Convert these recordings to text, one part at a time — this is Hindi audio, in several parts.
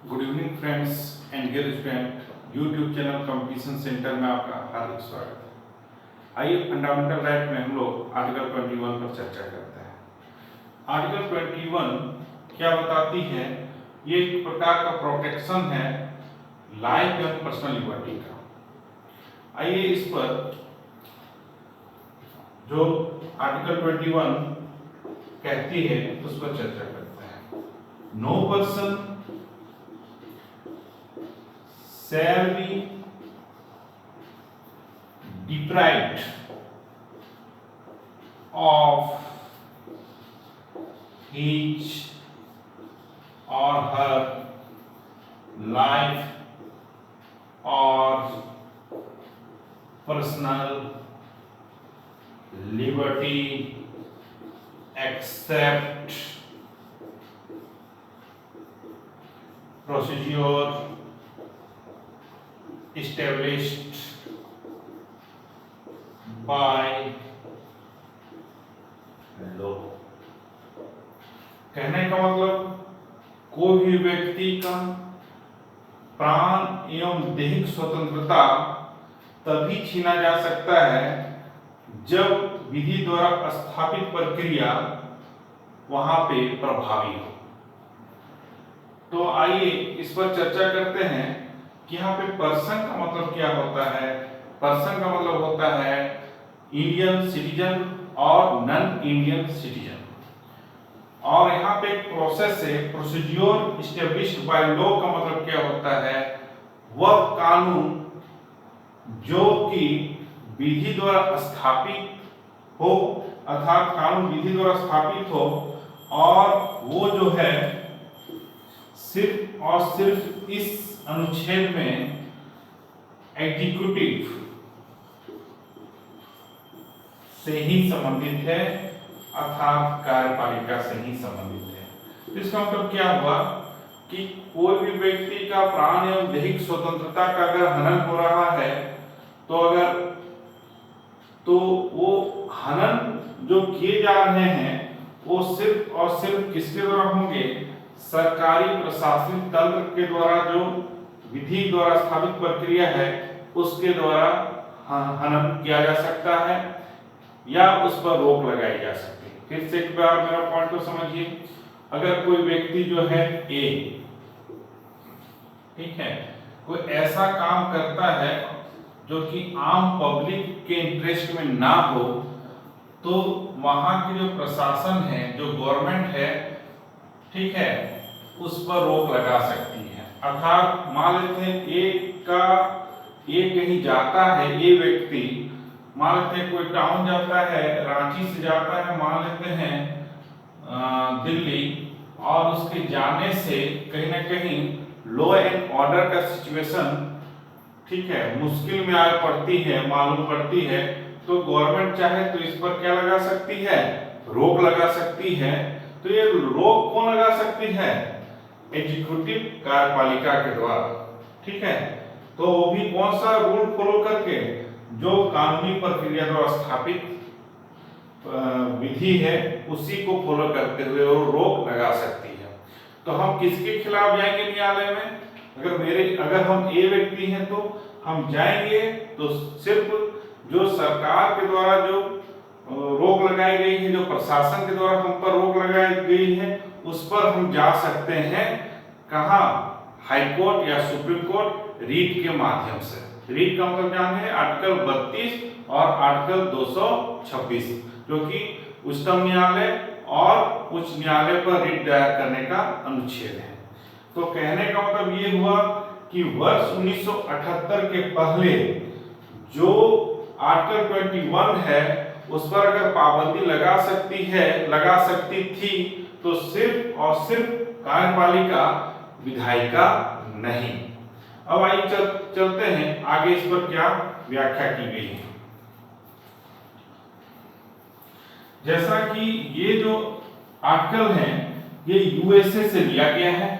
Good evening friends and dear student. YouTube channel competition centre में आपका हार्दिक स्वागत है। आइए फंडामेंटल राइट में हम लोग आर्टिकल 21 पर चर्चा करते हैं। आर्टिकल 21 क्या बताती है? ये एक प्रकार का प्रोटेक्शन है लाइफ एंड पर्सनल लिबर्टी का। आइए इस पर जो आर्टिकल 21 कहती है उस पर चर्चा करते हैं। No person shall be deprived of his or her life or personal liberty except procedure established by law। कहने का मतलब कोई भी व्यक्ति का प्राण एवं दैहिक स्वतंत्रता तभी छीना जा सकता है जब विधि द्वारा स्थापित प्रक्रिया वहां पे प्रभावी हो। तो आइए इस पर चर्चा करते हैं कि यहाँ पे पर्सन का मतलब क्या होता है। पर्सन का मतलब होता है इंडियन सिटीजन और नॉन इंडियन सिटीजन। और यहाँ पे एक प्रोसेस है, प्रोसीड्योर एस्टेब्लिश्ड बाय लॉ का मतलब क्या होता है? वह कानून जो कि विधि द्वारा स्थापित हो, अर्थात कानून विधि द्वारा स्थापित हो और वो जो है सिर्फ और सिर्फ इस अनुच्छेद में एग्जीक्यूटिव से ही संबंधित है, अर्थात कार्यपालिका से ही संबंधित है। तो इसका मतलब क्या हुआ कि कोई भी व्यक्ति का प्राण एवं दैहिक स्वतंत्रता का अगर हनन हो रहा है तो वो हनन जो किए जा रहे हैं वो सिर्फ और सिर्फ किसके द्वारा होंगे? सरकारी प्रशासनिक तंत्र के द्वारा, जो विधि द्वारा स्थापित प्रक्रिया है उसके द्वारा हनन किया जा सकता है या उस पर रोक लगाई जा सकती है। फिर से एक बार मेरा पॉइंट को समझिए। अगर कोई व्यक्ति जो है ए, ठीक है, कोई ऐसा काम करता है जो कि आम पब्लिक के इंटरेस्ट में ना हो, तो वहां की जो प्रशासन है, जो गवर्नमेंट है, ठीक है, उस पर रोक लगा सकती है। अर्थात मान लेते हैं ए कहीं जाता है, ए व्यक्ति मान लेते हैं कोई टाउन जाता है, रांची से जाता है मान लेते हैं दिल्ली, और उसके जाने से कहीं ना कहीं लॉ एंड ऑर्डर का सिचुएशन, ठीक है, मुश्किल में आ पड़ती है, मालूम पड़ती है, तो गवर्नमेंट चाहे तो इस पर क्या लगा सकती है? रोक लगा सकती है। तो ये रोक कौन लगा सकती है? एग्जीक्यूटिव, कार्यपालिका के द्वारा, ठीक है। तो वो भी कौन सा रूल फॉलो करके? जो कानूनी प्रक्रिया द्वारा स्थापित विधि है उसी को फॉलो करते हुए वो रोक लगा सकती है। तो हम किसके खिलाफ जाएंगे न्यायालय में? अगर हम ए व्यक्ति हैं तो हम जाएंगे तो सिर्फ जो सरकार के द्वारा जो रोक लगाई गई है, जो प्रशासन के द्वारा हम पर रोक लगाई गई है, उस पर हम जा सकते हैं। कहाँ? हाई कोर्ट या सुप्रीम कोर्ट रीट के माध्यम से। रीट का मतलब जानते हैं आर्टिकल 32 और आर्टिकल 226, जो कि उच्चतम न्यायालय और उच्च न्यायालय पर रीट दायर करने का अनुच्छेद है। तो कहने का मतलब ये हुआ कि वर्ष 1978 के पहले जो आर्टिकल 21 है उस पर अगर पाबंदी लगा सकती थी तो सिर्फ और सिर्फ कार्यपालिका, विधायिका नहीं। अब आइए चलते हैं आगे, इस पर क्या व्याख्या की गई है। जैसा कि ये जो आर्टिकल है ये यूएसए से लिया गया है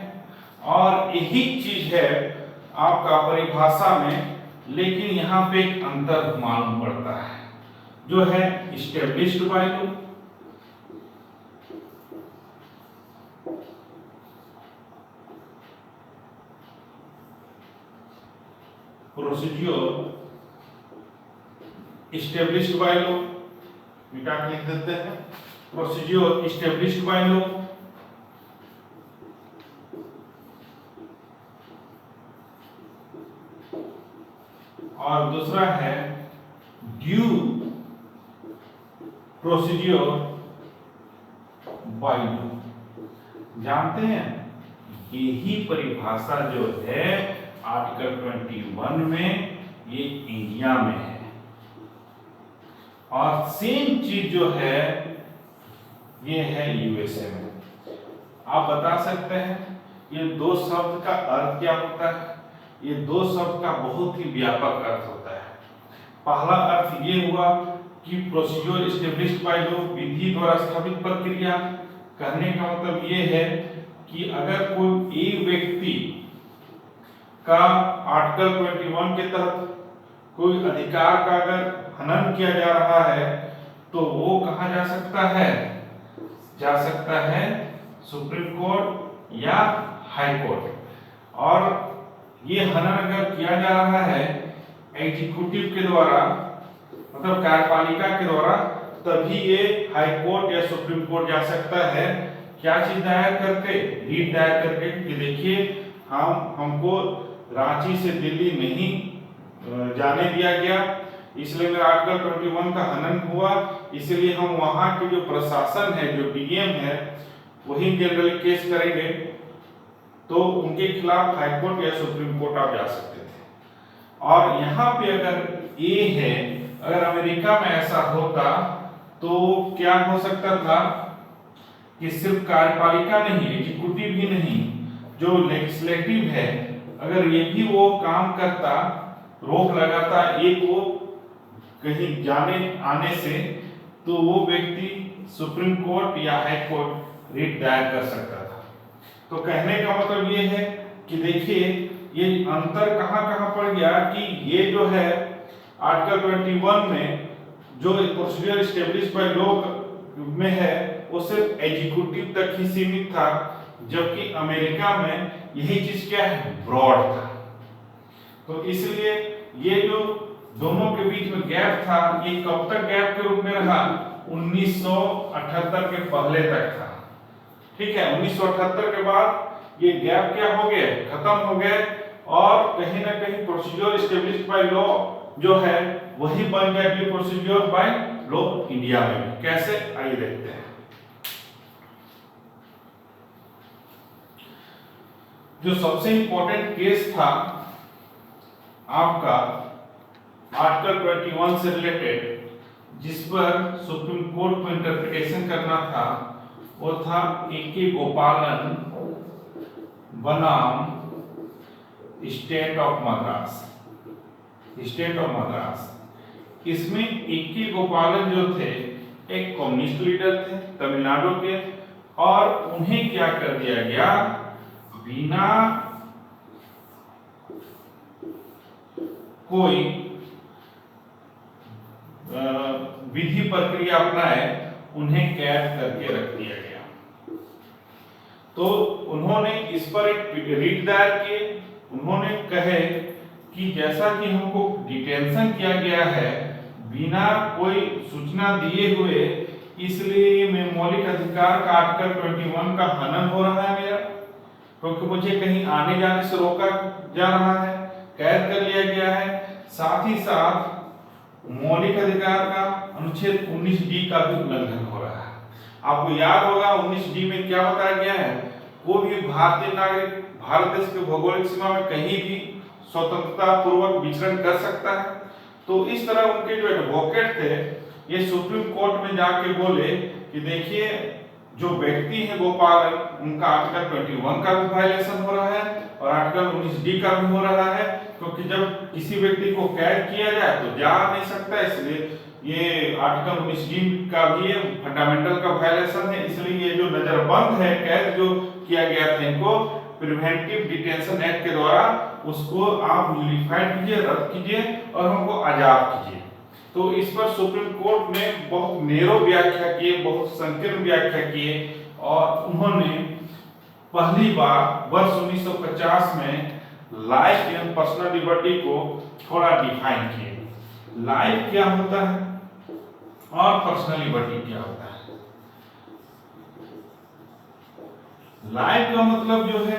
और यही चीज है आपका परिभाषा में, लेकिन यहाँ पे एक अंतर मालूम पड़ता है जो है established by law. Procedure established by law, मिटा के लिख देते हैं, प्रोसीड्योर इस्टेब्लिश्ड बाय लॉ। और दूसरा है ड्यू प्रोसीड्योर बाय लॉ। जानते हैं यही परिभाषा जो है आर्टिकल 21 में ये इंडिया में है, और सेम चीज जो है ये है यूएसए में। आप बता सकते हैं ये दो शब्द का अर्थ क्या होता है? ये दो शब्द का बहुत ही व्यापक अर्थ होता है। पहला अर्थ ये हुआ कि प्रोसीड्योर एस्टेब्लिश्ड बाय लॉ, विधि द्वारा स्थापित प्रक्रिया। कहने का मतलब ये है कि अगर कोई एक व्यक्ति का आर्टिकल 21 के तहत कोई अधिकार का अगर हनन किया जा रहा है तो वो कहा जा सकता है? जा सकता है सुप्रीम कोर्ट या हाई कोर्ट। और ये हनन अगर किया जा रहा है एग्जीक्यूटिव के द्वारा, मतलब कार्यपालिका के द्वारा, तभी ये हाई कोर्ट या सुप्रीम कोर्ट जा सकता है। क्या चीज दायर करके? रीट दायर करके कि देखिए हमको रांची से दिल्ली नहीं जाने दिया गया, इसलिए मेरा आर्टिकल 21 का हनन हुआ, इसलिए हम वहां के जो प्रशासन है, जो डीएम है, वही जनरल केस करेंगे, तो उनके खिलाफ हाई कोर्ट या सुप्रीम कोर्ट आप जा सकते थे। और यहाँ पे अगर ये है, अगर अमेरिका में ऐसा होता तो क्या हो सकता था कि सिर्फ कार्यपालिका नहीं, एग्जीक्यूटिव भी नहीं, जो लेजिस्लेटिव है, अगर ये भी वो काम करता, रोक लगाता एक वो कहीं जाने आने से, तो वो व्यक्ति सुप्रीम कोर्ट या हाई कोर्ट रिट दायर कर सकता था। तो कहने का मतलब ये है कि देखिए ये अंतर कहाँ पड़ गया कि ये जो है आर्टिकल 21 में जो प्रोसीजर एस्टेब्लिश बाय लॉ में है वो सिर्फ एग्जीक्यूटिव तक ही सीमित था, जबकि अमेरिका में यही चीज क्या है? ब्रॉड था। तो इसलिए ये जो दोनों के बीच में गैप था, ये कब तक गैप के रूप में रहा? 1978 के पहले तक था। ठीक है, 1978 के बाद ये गैप क्या हो गए? खत्म हो गए, और कहीं ना कहीं प्रोसीजर एस्टेब्लिश्ड बाय लॉ जो है वही बन गया due procedure by law India में भी। कैसे? आइए देखते हैं। जो सबसे इंपॉर्टेंट केस था आपका आर्टिकल 21 से रिलेटेड, जिस पर सुप्रीम कोर्ट को इंटरप्रिटेशन करना था, वो था ए.के. गोपालन बनाम state of Madras. State of Madras, इसमें ए.के. गोपालन जो थे एक कम्युनिस्ट लीडर थे तमिलनाडु के, और उन्हें क्या कर दिया गया? बिना कोई विधि प्रक्रिया अपनाए उन्हें कैद करके रख दिया गया। तो उन्होंने इस पर एक रिट दायर किए। उन्होंने कहे कि जैसा कि हमको डिटेंशन किया गया है बिना कोई सूचना दिए हुए, इसलिए मैं मौलिक अधिकार का आर्टिकल 21 का हनन हो रहा है मेरा, क्योंकि मुझे कहीं आने जाने से रोका जा रहा है, कैद कर लिया गया है। साथ ही साथ मौलिक अधिकार का अनुच्छेद 19D का भी उल्लंघन हो रहा है। आपको याद होगा 19D में क्या बताया गया है? कोई भी भारतीय नागरिक भारत देश के भौगोलिक सीमा में कहीं भी स्वतंत्रता पूर्वक विचरण कर सकता है। तो इस तरह उनके जो एडवोकेट थे ये सुप्रीम कोर्ट में जाके बोले कि देखिए जो व्यक्ति है गोपाल, उनका आर्टिकल 21 का भी वायलेशन हो रहा है और आर्टिकल 19D का भी हो रहा है, क्योंकि जब किसी व्यक्ति को कैद किया जाए तो जा नहीं सकता, इसलिए ये आर्टिकल 19D का भी फंडामेंटल का वायलेशन है। इसलिए ये जो नजरबंद है, कैद जो किया गया था इनको प्रिवेंटिव डिटेंशन एक्ट के द्वारा, उसको आप न्यूलिफाइड कीजिए, रद्द कीजिए और हमको आजाद कीजिए। तो इस पर सुप्रीम कोर्ट ने बहुत नेरो व्याख्या की, बहुत संकीर्ण व्याख्या की, और उन्होंने पहली बार वर्ष 1950 में लाइफ एंड पर्सनल लिबर्टी को थोड़ा डिफाइन किए। लाइफ क्या होता है और पर्सनल लिबर्टी क्या होता है। लाइफ का मतलब जो है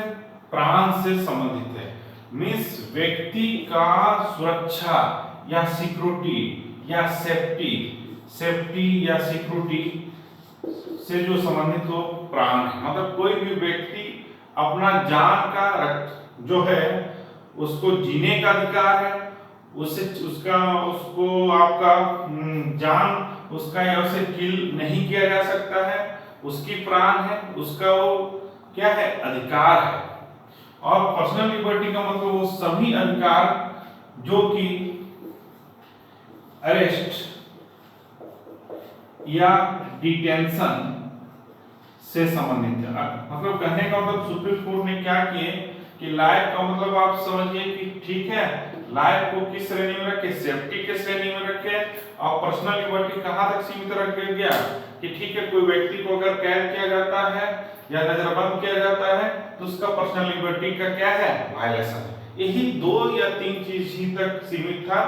प्राण से संबंधित है, मीन्स व्यक्ति का सुरक्षा या सिक्योरिटी या सेफ्टी या सिक्योरिटी से जो संबंधित हो प्राण है। मतलब कोई भी व्यक्ति अपना जान का जो है उसको जीने का अधिकार है, उसको आपका जान उसका या उसे किल नहीं किया जा सकता है, उसकी प्राण है, उसका वो क्या है अधिकार है। और पर्सनल लिबर्टी का मतलब वो सभी अधिकार जो कि अरेस्ट या डिटेंशन से संबंधित है। मतलब कहने का मतलब सुप्रीम कोर्ट ने क्या किए कि लाइफ का मतलब आप समझिए कि ठीक है, लाइफ को किस श्रेणी में रखे, सेफ्टी के श्रेणी में रखे, और पर्सनल लिबर्टी कहां तक सीमित रख गया कि ठीक है कोई व्यक्ति को अगर कैद किया जाता है या नजरबंद किया जाता है तो उसका पर्सनल लिबर्टी का क्या है वायलेशन है। यही 2 या 3 चीज ही तक सीमित था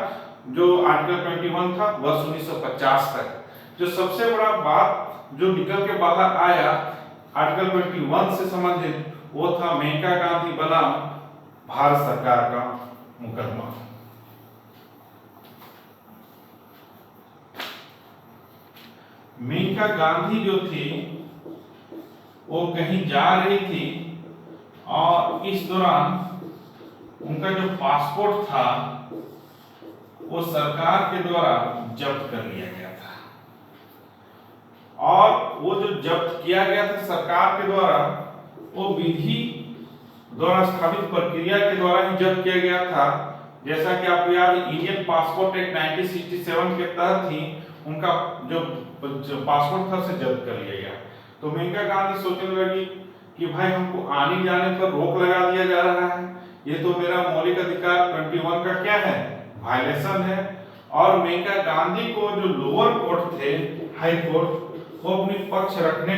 जो आर्टिकल 21 था वर्ष 1950 तक। जो सबसे बड़ा बात जो निकल के बाहर आया आर्टिकल 21 से संबंधित वो था मेनका गांधी बनाम भारत सरकार का मुकदमा। मेनका गांधी जो थी वो कहीं जा रही थी और इस दौरान उनका जो पासपोर्ट था वो सरकार के द्वारा जब्त कर लिया गया था। और वो जो जब्त किया गया था सरकार के द्वारा वो विधि द्वारा स्थापित प्रक्रिया के द्वारा ही जब्त किया गया था। जैसा कि आपको याद है इंडियन पासपोर्ट एक्ट 1967 के तहत ही उनका जो पासपोर्ट था उसे जब्त कर लिया गया। तो मेनका गांधी सोचने लगी कि भाई हमको आने जाने पर रोक लगा दिया जा रहा है, ये तो मेरा मौलिक अधिकार 21 का क्या है वायलेशन है। और मेनका गांधी को जो लोअर कोर्ट थे हाई कोर्ट वो अपनी पक्ष रखने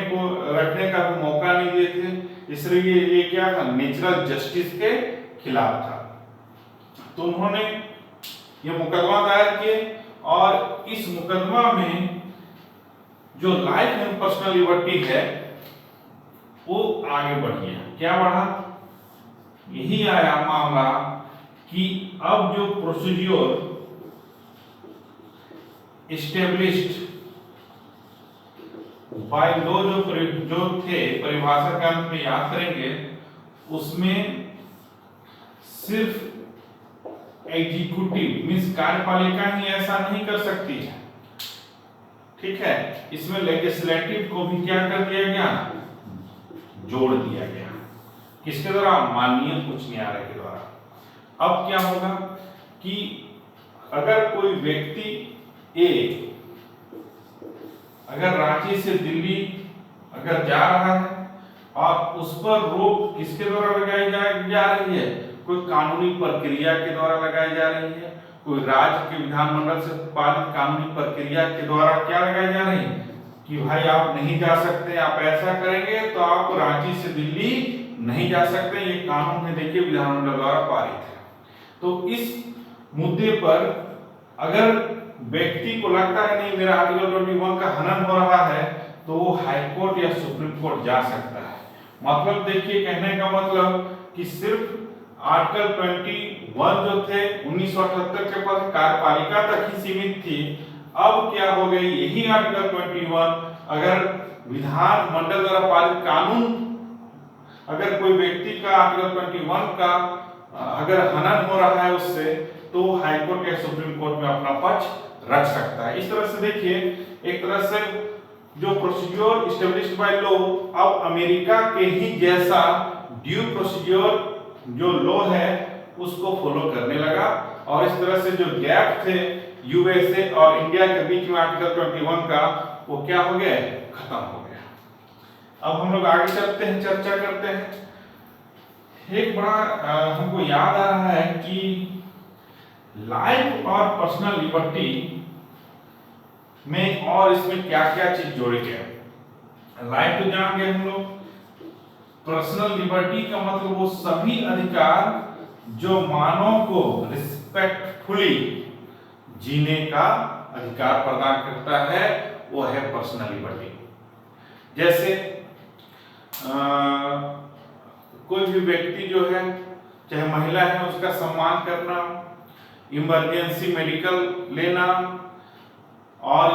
का भी मौका नहीं दिए थे, इसलिए ये क्या था नेचुरल जस्टिस के खिलाफ था। तो उन्होंने ये मुकदमा दायर किए और इस मुकदमा में जो लाइफ एंड पर्सनल लिबर्टी है वो आगे बढ़ गया। क्या बढ़ा, यही आया मामला कि अब जो प्रोसीड्योर एस्टेब्लिश्ड बाय लॉ जो थे परिभाषा का अंत में याद करेंगे उसमें सिर्फ एग्जीक्यूटिव मींस कार्यपालिका ही ऐसा नहीं कर सकती है, ठीक है, इसमें लेजिस्लेटिव को भी क्या कर दिया गया जोड़ दिया गया। किसके द्वारा माननीय उच्च न्यायालय के द्वारा। अब क्या होगा कि अगर कोई व्यक्ति ए अगर रांची से दिल्ली अगर जा रहा है और उस पर रोक किसके द्वारा लगाई जा रही है, कोई कानूनी प्रक्रिया के द्वारा लगाई जा रही है, कोई राज्य के विधानमंडल से पारित कानूनी प्रक्रिया के द्वारा क्या लगाई जा रही है कि भाई आप नहीं जा सकते, आप ऐसा करेंगे तो आप रांची से दिल्ली नहीं जा सकते, ये कानून है देखिए विधानमंडल द्वारा पारित है। तो इस मुद्दे पर अगर व्यक्ति को लगता है नहीं मेरा आर्टिकल 21 का हनन हो रहा है तो वो हाई कोर्ट या सुप्रीम कोर्ट जा सकता है। मतलब देखिए कहने का मतलब कि सिर्फ आर्टिकल 21 जो थे 1978 के बाद कार्यपालिका तक ही सीमित थी। अब क्या हो गई, यही आर्टिकल 21 अगर विधान मंडल द्वारा पारित कानून अगर कोई व्यक्ति का आर्टिकल 21 का अगर हनन हो रहा है उससे तो हाई कोर्ट या सुप्रीम कोर्ट में अपना पक्ष रख सकता है। इस तरह से देखिए एक तरह से जो प्रोसीड्योर एस्टेब्लिश्ड बाय लॉ अब अमेरिका के ही जैसा ड्यू प्रोसीड्योर जो लॉ है उसको फॉलो करने लगा और इस तरह से जो गैप थे यूएसए और इंडिया के बीच में आर्टिकल 21 का वो क्या हो गया खत्म हो गया। अब हम लोग आगे चलते हैं, चर्चा करते हैं। एक बड़ा हमको याद आ रहा है कि लाइफ और पर्सनल लिबर्टी में और इसमें क्या क्या चीज जोड़े गए। लाइफ तो जान गए हम लोग, पर्सनल लिबर्टी का मतलब वो सभी अधिकार जो मानव को रिस्पेक्टफुली जीने का अधिकार प्रदान करता है वो है पर्सनल लिबर्टी। जैसे कोई भी व्यक्ति जो है, चाहे महिला है, उसका सम्मान करना, इमरजेंसी मेडिकल लेना, और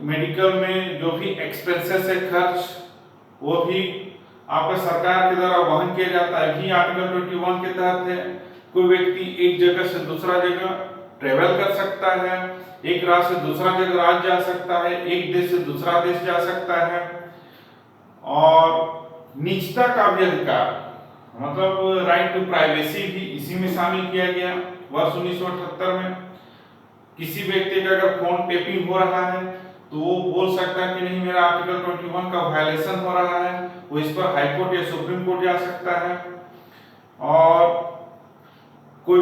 मेडिकल में जो भी एक्सपेंसेस है खर्च, वो भी आपका सरकार के द्वारा वहन किया जाता है, भी आर्टिकल 21 के तहत है। कोई व्यक्ति एक जगह से दूसरा जगह ट्रेवल कर सकता है, एक राज्य से दूसरा जगह राज्य जा सकता है, एक देश से दूसरा देश जा सकता है। और निजता का भी अधिकार, मतलब राइट टू प्राइवेसी भी इसी में शामिल किया गया वर्ष 1978 में। किसी व्यक्ति का अगर फोन टेपिंग हो रहा है तो वो बोल सकता है कि नहीं, मेरा आर्टिकल 21 का वायलेशन हो रहा है, वो इस पर हाई कोर्ट या सुप्रीम कोर्ट जा सकता है। और कोई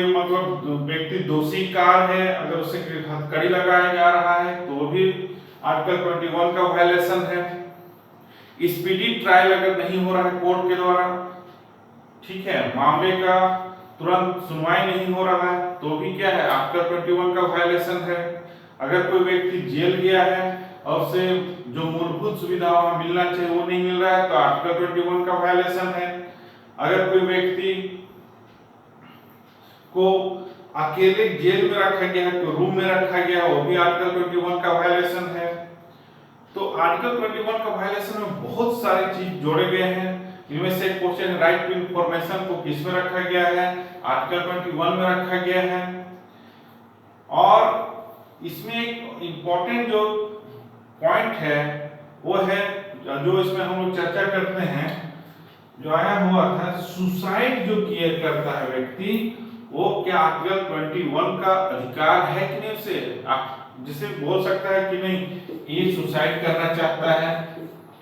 मतलब व्यक्ति दोषी कार है, अगर उसे हथकड़ी लगाया जा रहा है तो वो भी आर्टिकल 21 का वायलेशन है। स्पीडी ट्रायल अगर नहीं हो रहा है कोर्ट के द्वारा, ठीक है, मामले का तुरंत सुनवाई नहीं हो रहा है तो भी क्या है, आर्टिकल 21 का वायलेशन है। अगर कोई व्यक्ति जेल गया है और उसे जो मूलभूत सुविधा मिलना चाहिए वो नहीं मिल रहा है तो आर्टिकल 21 का वायलेशन है। अगर कोई व्यक्ति को अकेले जेल में रखा गया है, कोई रूम में रखा गया है, वो भी आर्टिकल 21 का वायलेशन है। तो आर्टिकल 21 का वायलेशन में बहुत सारी चीज जोड़े गए हैं। इनमें से एक क्वेश्चन, राइट टू इंफॉर्मेशन को किस में रखा गया है, आर्टिकल 21 में रखा गया है। और इसमें एक इम्पोर्टेंट जो पॉइंट है वो है, जो इसमें हम लोग चर्चा करते हैं, जो आया हुआ था, सुसाइड जो किया करता है व्यक्ति, वो क्या आर्टिकल 21 का अधिकार है कि नहीं उसे, जिसे बोल सकता है कि नहीं ये सुसाइड करना चाहता है,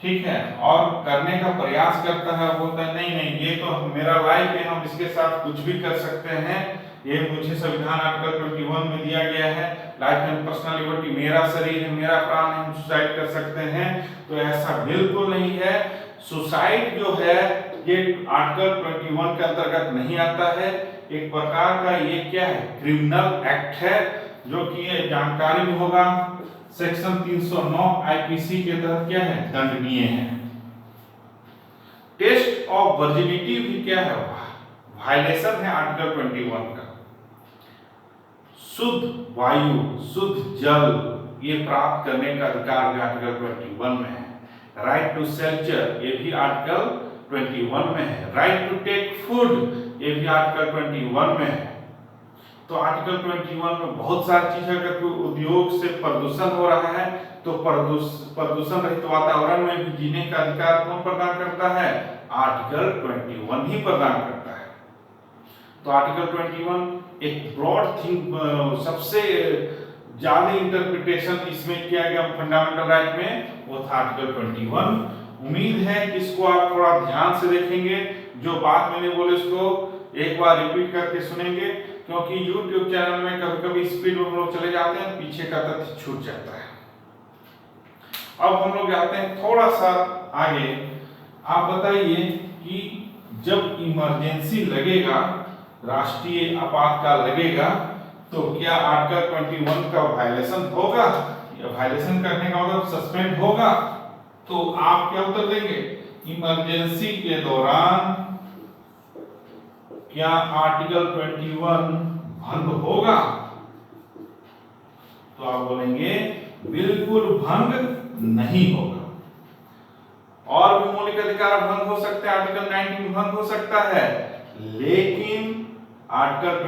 ठीक है, और करने का प्रयास करता है, बोलता है नहीं नहीं ये तो मेरा लाइफ है, हम इसके साथ कुछ भी कर सकते हैं, ये मुझे संविधान आर्टिकल 21 में दिया गया है, लाइफ एंड पर्सनल लिबर्टी, मेरा शरीर है, मेरा प्राण है, हम सुसाइड कर सकते हैं। तो ऐसा बिल्कुल नहीं है। सुसाइड जो है ये आर्टिकल 21 के अंतर्गत नहीं आता है। एक प्रकार का ये क्या है, क्रिमिनल एक्ट है, जो कि ये जानकारी में होगा, सेक्शन 309 आईपीसी के तहत क्या है, दंडनीय है। टेस्ट ऑफ वर्जिनिटी भी क्या है, वायलेशन है आर्टिकल 21 का। शुद्ध वायु, शुद्ध जल ये प्राप्त करने का अधिकार भी आर्टिकल 21 में है। राइट टू शेल्टर ये भी आर्टिकल 21 में है। राइट टू टेक फूड ये भी आर्टिकल 21 में है। तो आर्टिकल 21 में बहुत सारी चीजें, अगर कोई उद्योग से प्रदूषण हो रहा है तो प्रदूषण रहित वातावरण में भी जीने का अधिकार कौन प्रदान करता है, आर्टिकल 21 ही प्रदान करता है। तो आर्टिकल 21 एक ब्रॉड थिंग, सबसे ज्यादा इंटरप्रिटेशन इसमें किया गया फंडामेंटल राइट में, वो था आर्टिकल 21। उम्मीद है कि इसको आप थोड़ा ध्यान से देखेंगे, जो बात मैंने बोले उसको एक बार रिपीट करके सुनेंगे, क्योंकि YouTube चैनल में कभी-कभी स्पीड में हम लोग चले जाते हैं, पीछे का तथ्य छूट जाता है। अब हम लोग जाते हैं थोड़ा सा आगे। आप बताइए कि जब इमरजेंसी लगेगा, राष्ट्रीय आपातकाल लगेगा, तो क्या आर्टिकल 21 का वायलेशन होगा, या वायलेशन करने का मतलब सस्पेंड होगा? तो आप क्या उत्तर देंगे, इमरजेंसी के दौरान क्या आर्टिकल 21 भंग होगा? तो आप बोलेंगे बिल्कुल भंग नहीं होगा। और भी मौलिक अधिकार भंग हो सकते हैं, आर्टिकल 19 भंग हो सकता है, लेकिन आर्टिकल